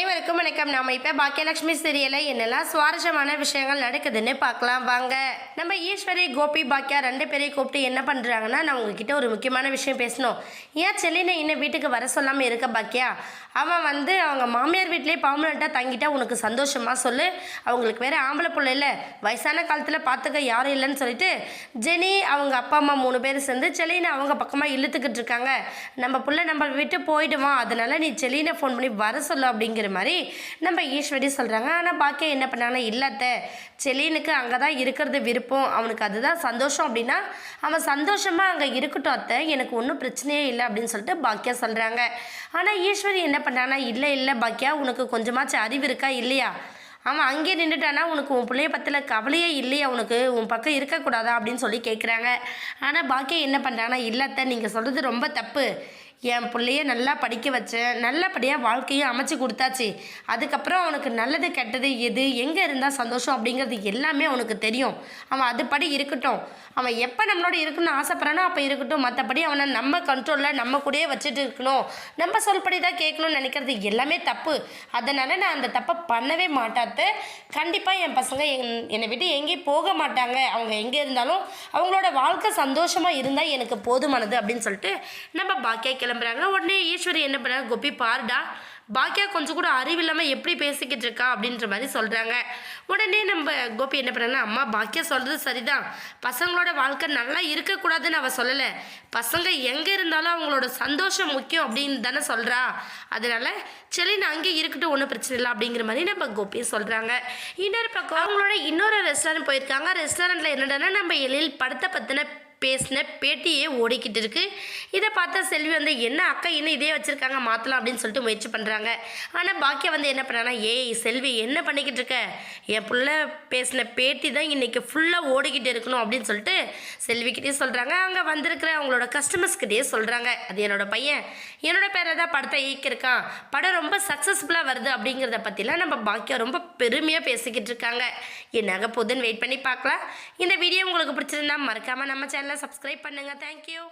அனைவருக்கும் வணக்கம். நாம இப்ப பாக்கியலட்சுமி சீரியல்ல என்னெல்லாம் சுவாரஸ்யமான விஷயங்கள் நடக்குதுன்னு பார்க்கலாம் வாங்க. நம்ம ஈஸ்வரி, கோபி, பாக்கியா 2 பேரையும் கூப்பிட்டு என்ன பண்றாங்கன்னா, நான் உங்ககிட்ட ஒரு முக்கியமான விஷயம் பேசணும். ஏன் செல்லினை இன்னும் வீட்டுக்கு வர சொல்லாம இருக்க பாக்கியா? அவன் அவங்க மாமியார் வீட்லயே பர்மனெண்டா தங்கிட்டா உனக்கு சந்தோஷமா சொல்லு. அவங்களுக்கு வேற ஆம்பளை பிள்ளை இல்லை, வயசான காலத்துல பார்த்துக்க யாரும் இல்லைன்னு சொல்லிட்டு ஜெனி அவங்க அப்பா அம்மா 3 பேர் சேர்ந்து செல்லினை அவங்க பக்கமா இழுத்துக்கிட்டு இருக்காங்க. நம்ம புள்ள நம்ம விட்டு போயிடுவான், அதனால நீ செல்லினை ஃபோன் பண்ணி வர சொல்லு அப்படிங்கிற மாதிரி நம்ம ஈஸ்வரி சொல்கிறாங்க. ஆனால் பாக்கியா என்ன பண்ணாங்கன்னா, இல்லாத செலீனுக்கு அங்கே தான் இருக்கிறது விருப்பம், அவனுக்கு அதுதான் சந்தோஷம் அப்படின்னா அவன் சந்தோஷமாக அங்கே இருக்கட்டும் அத்தை, எனக்கு ஒன்றும் பிரச்சனையே இல்லை அப்படின்னு சொல்லிட்டு பாக்கியா சொல்கிறாங்க. ஆனால் ஈஸ்வரி என்ன பண்ணுறாங்கன்னா, இல்லை பாக்கியா, உனக்கு கொஞ்சமாச்சும் அறிவு இருக்கா இல்லையா? அவன் அங்கேயே நின்றுட்டானா உனக்கு உன் பிள்ளைய பற்றில கவலையே இல்லையா, உனக்கு உன் பக்கம் இருக்கக்கூடாதா அப்படின்னு சொல்லி கேட்குறாங்க. ஆனால் பாக்கியா என்ன பண்ணுறாங்கன்னா, இல்லத்த நீங்கள் சொல்கிறது ரொம்ப தப்பு, என் பிள்ளைய நல்லா படிக்க வச்சேன், நல்லபடியாக வாழ்க்கையும் அமைச்சு கொடுத்தாச்சு, அதுக்கப்புறம் அவனுக்கு நல்லது கெட்டது எது எங்கே இருந்தால் சந்தோஷம் அப்படிங்கிறது எல்லாமே அவனுக்கு தெரியும். அவன் அதுபடி இருக்கட்டும், அவன் எப்போ நம்மளோட இருக்கணும்னு ஆசைப்பட்றானோ அப்போ இருக்கட்டும், மற்றபடி அவனை நம்ம கண்ட்ரோலில் நம்ம கூடயே வச்சுட்டு இருக்கணும், நம்ம சொல்படி தான் கேட்கணும்னு நினைக்கிறது எல்லாமே தப்பு. அதனால் நான் அந்த தப்பை பண்ணவே மாட்டாத்த. கண்டிப்பாக என் பசங்க என்னை விட்டு எங்கேயும் போக மாட்டாங்க, அவங்க எங்கே இருந்தாலும் அவங்களோட வாழ்க்கை சந்தோஷமாக இருந்தால் எனக்கு போதுமானது அப்படின்னு சொல்லிட்டு நம்ம பாக்கியா கிளம்புறாங்க. உடனே ஈஸ்வரி என்ன பண்ணுறாங்க, கோபி பாருடா, பாக்கியா கொஞ்சம் கூட அறிவில்லாமல் எப்படி பேசிக்கிட்டு இருக்கா அப்படின்ற மாதிரி சொல்கிறாங்க. உடனே நம்ம கோபி என்ன பண்ணுறாங்கன்னா, அம்மா பாக்கியா சொல்கிறது சரிதான், பசங்களோட வாழ்க்கை நல்லா இருக்கக்கூடாதுன்னு அவள் சொல்லலை, பசங்க எங்கே இருந்தாலும் அவங்களோட சந்தோஷம் முக்கியம் அப்படின்னு தானே சொல்கிறா, அதனால் செலின் அங்கே இருக்கட்டும், ஒன்றும் பிரச்சனை இல்லை அப்படிங்கிற மாதிரி நம்ம கோபியை சொல்கிறாங்க. இன்னொரு பக்கம் அவங்களோட இன்னொரு ரெஸ்டாரண்ட் போயிருக்காங்க. ரெஸ்டாரண்ட்டில் என்னடானா நம்ம எழில் படத்தை பற்றின பேசின பேட்டியே ஓடிக்கிட்டு இருக்கு. இதை பார்த்தா செல்வி என்ன அக்கா இன்னும் இதே வச்சுருக்காங்க, மாற்றலாம் அப்படின்னு சொல்லிட்டு முயற்சி பண்ணுறாங்க. ஆனால் பாக்கியா என்ன பண்ணுறாங்கன்னா, ஏய் செல்வி என்ன பண்ணிக்கிட்டு இருக்க, என் பிள்ளை பேசின பேட்டி தான் இன்றைக்கி ஃபுல்லாக ஓடிக்கிட்டு இருக்கணும் அப்படின்னு சொல்லிட்டு செல்விக்கிட்டே சொல்கிறாங்க. அங்கே வந்திருக்கிற அவங்களோட கஸ்டமர்ஸ்கிட்டே சொல்கிறாங்க, அது என்னோட பையன், என்னோட பேரை தான் படத்தை இயக்கியிருக்கான், படம் ரொம்ப சக்ஸஸ்ஃபுல்லாக வருது அப்படிங்கிறத பற்றிலாம் நம்ம பாக்கியா ரொம்ப பெருமையாக பேசிக்கிட்டு இருக்காங்க. என்னாக போதுன்னு வெயிட் பண்ணி பார்க்கலாம். இந்த வீடியோ உங்களுக்கு பிடிச்சிருந்தா மறக்காமல் நம்ம சேனலை சப்ஸ்கிரைப் பண்ணுங்கள். தேங்க்யூ.